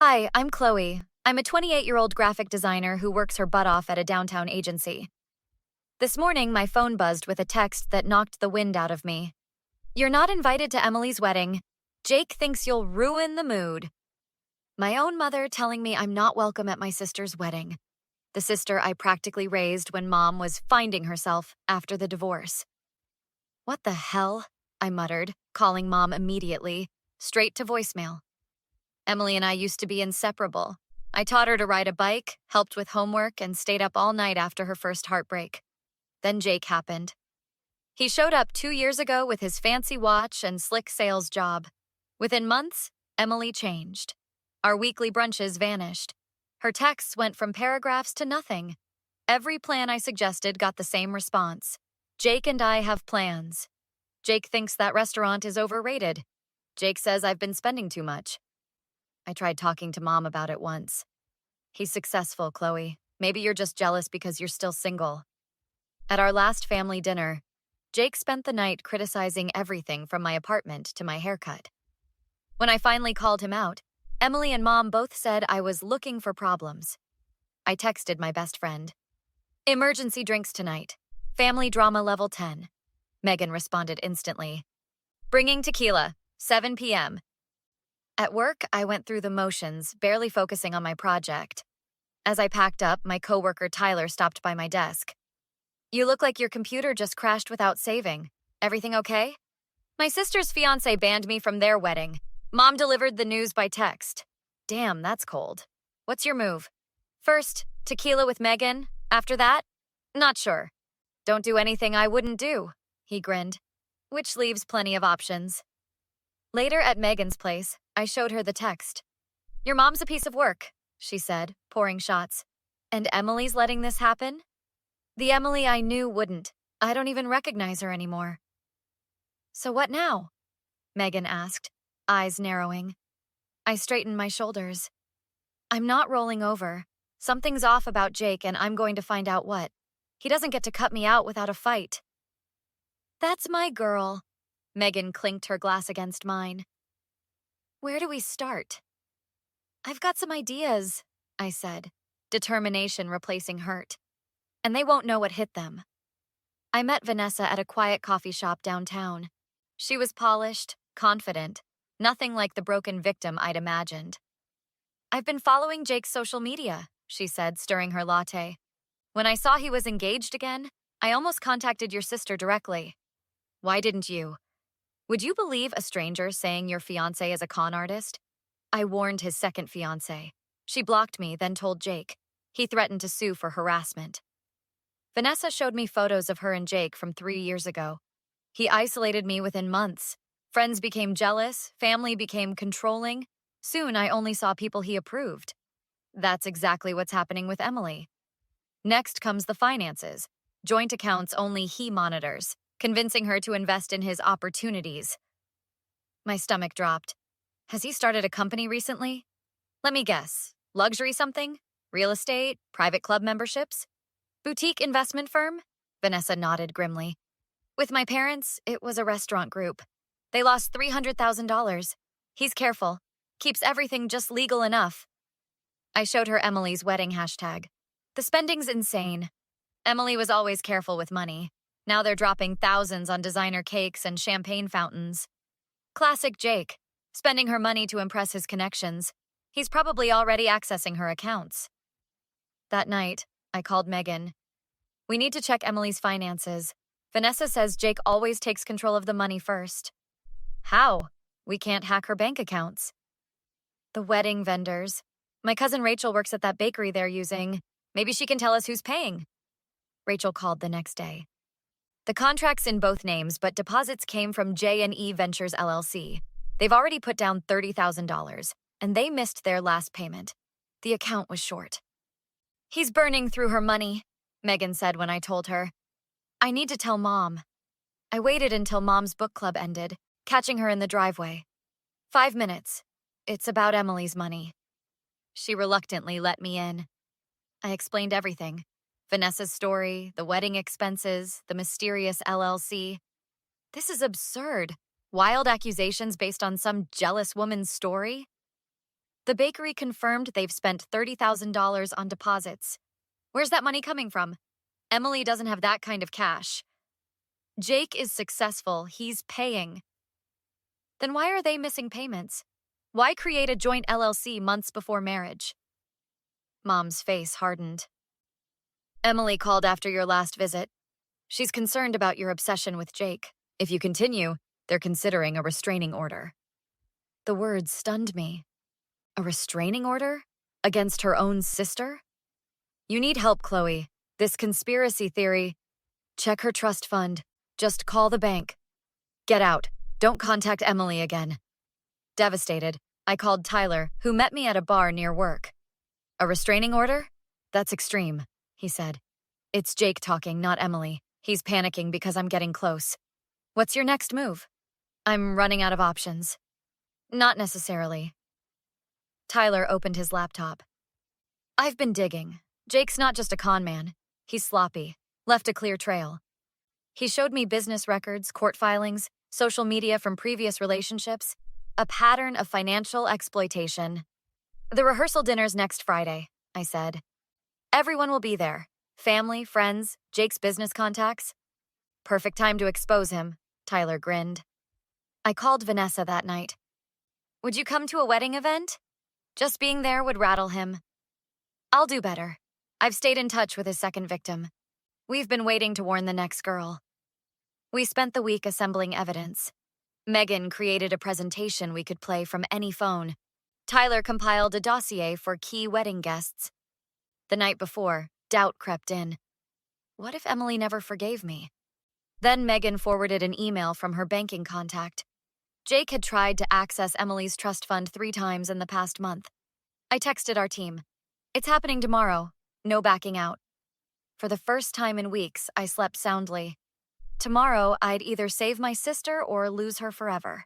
Hi, I'm Chloe. I'm a 28-year-old graphic designer who works her butt off at a downtown agency. This morning, my phone buzzed with a text that knocked the wind out of me. "You're not invited to Emily's wedding. Jake thinks you'll ruin the mood." My own mother telling me I'm not welcome at my sister's wedding. The sister I practically raised when mom was finding herself after the divorce. "What the hell?" I muttered, calling mom immediately, straight to voicemail. Emily and I used to be inseparable. I taught her to ride a bike, helped with homework, and stayed up all night after her first heartbreak. Then Jake happened. He showed up 2 years ago with his fancy watch and slick sales job. Within months, Emily changed. Our weekly brunches vanished. Her texts went from paragraphs to nothing. Every plan I suggested got the same response. "Jake and I have plans. Jake thinks that restaurant is overrated. Jake says I've been spending too much." I tried talking to mom about it once. "He's successful, Chloe. Maybe you're just jealous because you're still single." At our last family dinner, Jake spent the night criticizing everything from my apartment to my haircut. When I finally called him out, Emily and mom both said I was looking for problems. I texted my best friend. "Emergency drinks tonight. Family drama level 10. Megan responded instantly. "Bringing tequila, 7 p.m. At work, I went through the motions, barely focusing on my project. As I packed up, my coworker Tyler stopped by my desk. "You look like your computer just crashed without saving. Everything okay?" "My sister's fiancé banned me from their wedding. Mom delivered the news by text." "Damn, that's cold. What's your move?" "First, tequila with Megan. After that, not sure." "Don't do anything I wouldn't do," he grinned, which leaves plenty of options. Later at Megan's place, I showed her the text. "Your mom's a piece of work," she said, pouring shots. "And Emily's letting this happen?" The Emily I knew wouldn't. I don't even recognize her anymore. "So what now?" Megan asked, eyes narrowing. I straightened my shoulders. "I'm not rolling over. Something's off about Jake, and I'm going to find out what. He doesn't get to cut me out without a fight." "That's my girl." Megan clinked her glass against mine. "Where do we start?" "I've got some ideas," I said, determination replacing hurt. "And they won't know what hit them." I met Vanessa at a quiet coffee shop downtown. She was polished, confident, nothing like the broken victim I'd imagined. "I've been following Jake's social media," she said, stirring her latte. "When I saw he was engaged again, I almost contacted your sister directly." "Why didn't you?" "Would you believe a stranger saying your fiancé is a con artist?" I warned his second fiancé. She blocked me, then told Jake. He threatened to sue for harassment. Vanessa showed me photos of her and Jake from 3 years ago. He isolated me within months. Friends became jealous, family became controlling. Soon I only saw people he approved. That's exactly what's happening with Emily. Next comes the finances. Joint accounts only he monitors, convincing her to invest in his opportunities. My stomach dropped. Has he started a company recently? Let me guess. Luxury something? Real estate? Private club memberships? Boutique investment firm? Vanessa nodded grimly. With my parents, it was a restaurant group. They lost $300,000. He's careful. Keeps everything just legal enough. I showed her Emily's wedding hashtag. The spending's insane. Emily was always careful with money. Now they're dropping thousands on designer cakes and champagne fountains. Classic Jake, spending her money to impress his connections. He's probably already accessing her accounts. That night, I called Megan. "We need to check Emily's finances. Vanessa says Jake always takes control of the money first." "How? We can't hack her bank accounts." "The wedding vendors. My cousin Rachel works at that bakery they're using. Maybe she can tell us who's paying." Rachel called the next day. "The contract's in both names, but deposits came from J&E Ventures LLC. They've already put down $30,000, and they missed their last payment. The account was short." "He's burning through her money," Megan said when I told her. "I need to tell Mom." I waited until Mom's book club ended, catching her in the driveway. 5 minutes. It's about Emily's money." She reluctantly let me in. I explained everything. Vanessa's story, the wedding expenses, the mysterious LLC. This is absurd. Wild accusations based on some jealous woman's story? The bakery confirmed they've spent $30,000 on deposits. Where's that money coming from? Emily doesn't have that kind of cash. Jake is successful. He's paying. Then why are they missing payments? Why create a joint LLC months before marriage? Mom's face hardened. Emily called after your last visit. She's concerned about your obsession with Jake. If you continue, they're considering a restraining order. The words stunned me. A restraining order? Against her own sister? You need help, Chloe. This conspiracy theory. Check her trust fund. Just call the bank. Get out. Don't contact Emily again. Devastated, I called Tyler, who met me at a bar near work. A restraining order? That's extreme, he said. It's Jake talking, not Emily. He's panicking because I'm getting close. What's your next move? I'm running out of options. Not necessarily. Tyler opened his laptop. I've been digging. Jake's not just a con man. He's sloppy. Left a clear trail. He showed me business records, court filings, social media from previous relationships, a pattern of financial exploitation. The rehearsal dinner's next Friday, I said. Everyone will be there. Family, friends, Jake's business contacts. Perfect time to expose him, Tyler grinned. I called Vanessa that night. Would you come to a wedding event? Just being there would rattle him. I'll do better. I've stayed in touch with his second victim. We've been waiting to warn the next girl. We spent the week assembling evidence. Megan created a presentation we could play from any phone. Tyler compiled a dossier for key wedding guests. The night before, doubt crept in. What if Emily never forgave me? Then Megan forwarded an email from her banking contact. Jake had tried to access Emily's trust fund 3 times in the past month. I texted our team. It's happening tomorrow. No backing out. For the first time in weeks, I slept soundly. Tomorrow, I'd either save my sister or lose her forever.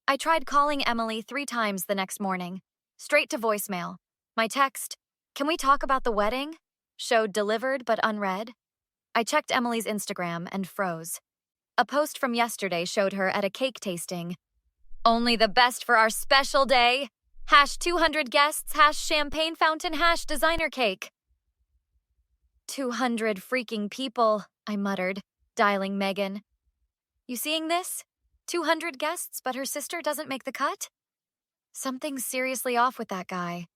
I tried calling Emily 3 times the next morning, straight to voicemail. My text, "Can we talk about the wedding?" showed delivered but unread. I checked Emily's Instagram and froze. A post from yesterday showed her at a cake tasting. Only the best for our special day. #200 guests, #champagne fountain, #designer cake. 200 freaking people, I muttered, dialing Megan. You seeing this? 200 guests, but her sister doesn't make the cut? Something's seriously off with that guy.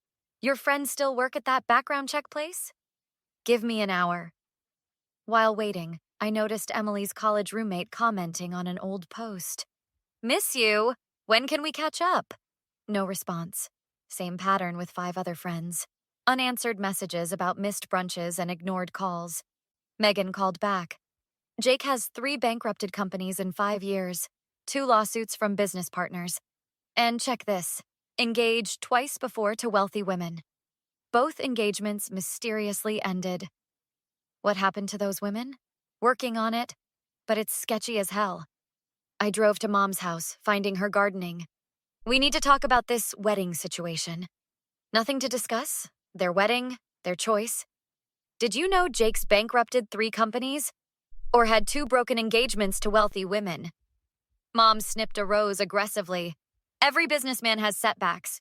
Your friends still work at that background check place? Give me an hour. While waiting, I noticed Emily's college roommate commenting on an old post. Miss you. When can we catch up? No response. Same pattern with 5 other friends. Unanswered messages about missed brunches and ignored calls. Megan called back. Jake has 3 bankrupted companies in 5 years, 2 lawsuits from business partners. And check this, engaged twice before to wealthy women. Both engagements mysteriously ended. What happened to those women? Working on it, but it's sketchy as hell. I drove to Mom's house, finding her gardening. We need to talk about this wedding situation. Nothing to discuss? Their wedding? Their choice? Did you know Jake's bankrupted 3 companies? Or had 2 broken engagements to wealthy women? Mom snipped a rose aggressively. Every businessman has setbacks.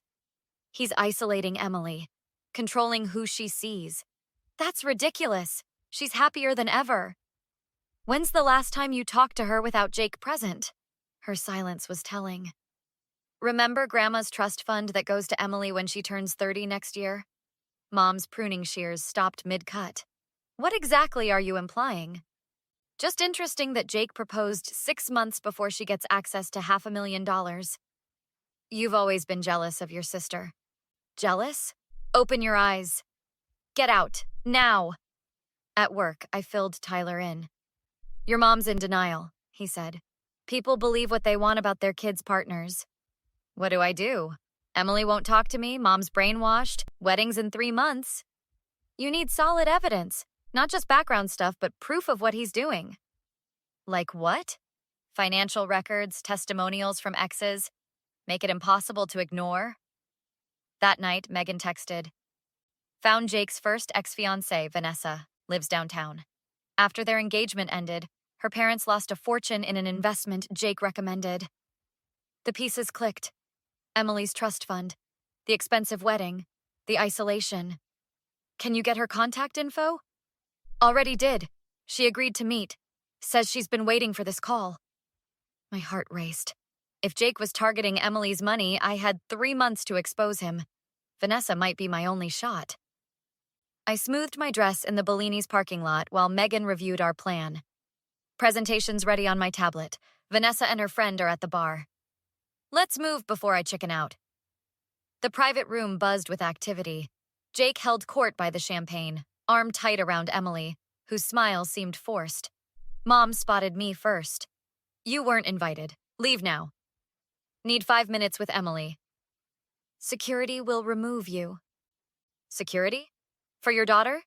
He's isolating Emily, controlling who she sees. That's ridiculous. She's happier than ever. When's the last time you talked to her without Jake present? Her silence was telling. Remember Grandma's trust fund that goes to Emily when she turns 30 next year? Mom's pruning shears stopped mid-cut. What exactly are you implying? Just interesting that Jake proposed 6 months before she gets access to $500,000. You've always been jealous of your sister. Jealous? Open your eyes. Get out, now. At work, I filled Tyler in. Your mom's in denial, he said. People believe what they want about their kids' partners. What do? Emily won't talk to me, Mom's brainwashed, weddings in 3 months. You need solid evidence, not just background stuff, but proof of what he's doing. Like what? Financial records, testimonials from exes. Make it impossible to ignore. That night, Megan texted. Found Jake's first ex-fiancé, Vanessa, lives downtown. After their engagement ended, her parents lost a fortune in an investment Jake recommended. The pieces clicked. Emily's trust fund, The expensive wedding, the isolation. Can you get her contact info? Already did. She agreed to meet. Says she's been waiting for this call. My heart raced. If Jake was targeting Emily's money, I had 3 months to expose him. Vanessa might be my only shot. I smoothed my dress in the Bellini's parking lot while Megan reviewed our plan. Presentation's ready on my tablet. Vanessa and her friend are at the bar. Let's move before I chicken out. The private room buzzed with activity. Jake held court by the champagne, arm tight around Emily, whose smile seemed forced. Mom spotted me first. You weren't invited. Leave now. Need 5 minutes with Emily. Security will remove you. Security? For your daughter?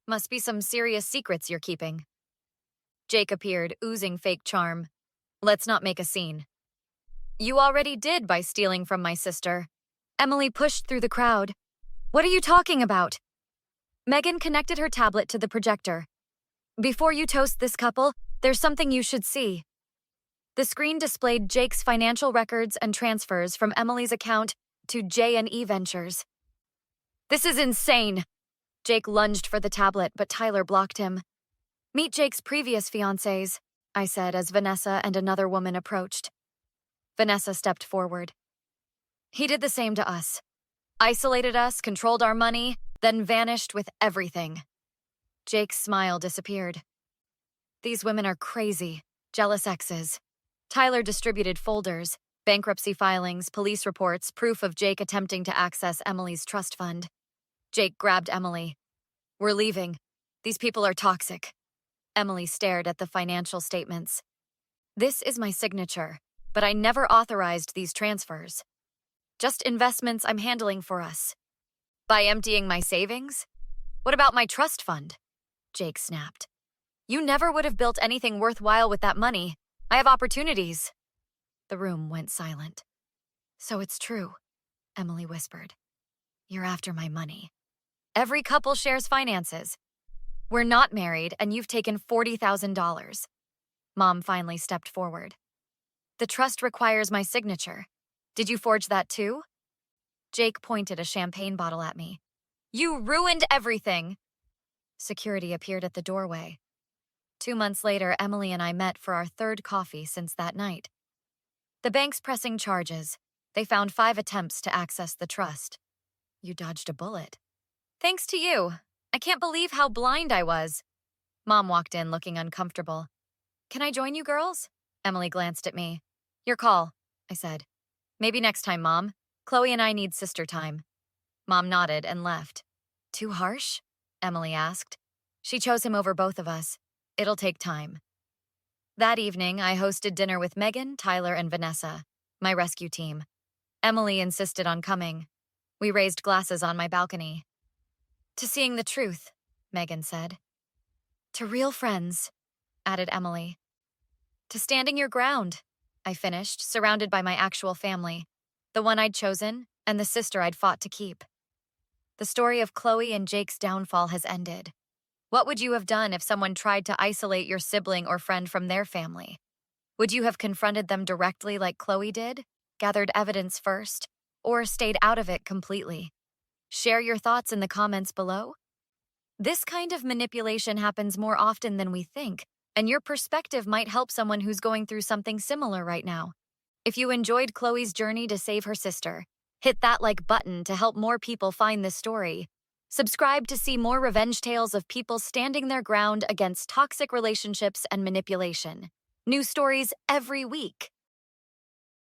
Must be some serious secrets you're keeping. Jake appeared, oozing fake charm. Let's not make a scene. You already did by stealing from my sister. Emily pushed through the crowd. What are you talking about? Megan connected her tablet to the projector. Before you toast this couple, there's something you should see. The screen displayed Jake's financial records and transfers from Emily's account to J&E Ventures. This is insane. Jake lunged for the tablet, but Tyler blocked him. Meet Jake's previous fiancés, I said as Vanessa and another woman approached. Vanessa stepped forward. He did the same to us. Isolated us, controlled our money, then vanished with everything. Jake's smile disappeared. These women are crazy, jealous exes. Tyler distributed folders, bankruptcy filings, police reports, proof of Jake attempting to access Emily's trust fund. Jake grabbed Emily. We're leaving. These people are toxic. Emily stared at the financial statements. This is my signature, but I never authorized these transfers. Just investments I'm handling for us. By emptying my savings? What about my trust fund? Jake snapped. You never would have built anything worthwhile with that money. I have opportunities. The room went silent. So it's true, Emily whispered. You're after my money. Every couple shares finances. We're not married, and you've taken $40,000. Mom finally stepped forward. The trust requires my signature. Did you forge that too? Jake pointed a champagne bottle at me. You ruined everything. Security appeared at the doorway. 2 months later, Emily and I met for our 3rd coffee since that night. The bank's pressing charges. They found 5 attempts to access the trust. You dodged a bullet. Thanks to you. I can't believe how blind I was. Mom walked in looking uncomfortable. Can I join you girls? Emily glanced at me. Your call, I said. Maybe next time, Mom. Chloe and I need sister time. Mom nodded and left. Too harsh? Emily asked. She chose him over both of us. It'll take time. That evening, I hosted dinner with Megan, Tyler, and Vanessa, my rescue team. Emily insisted on coming. We raised glasses on my balcony. To seeing the truth, Megan said. To real friends, added Emily. To standing your ground, I finished, surrounded by my actual family, the one I'd chosen and the sister I'd fought to keep. The story of Chloe and Jake's downfall has ended. What would you have done if someone tried to isolate your sibling or friend from their family? Would you have confronted them directly like Chloe did, gathered evidence first, or stayed out of it completely? Share your thoughts in the comments below. This kind of manipulation happens more often than we think, and your perspective might help someone who's going through something similar right now. If you enjoyed Chloe's journey to save her sister, hit that like button to help more people find this story. Subscribe to see more revenge tales of people standing their ground against toxic relationships and manipulation. New stories every week.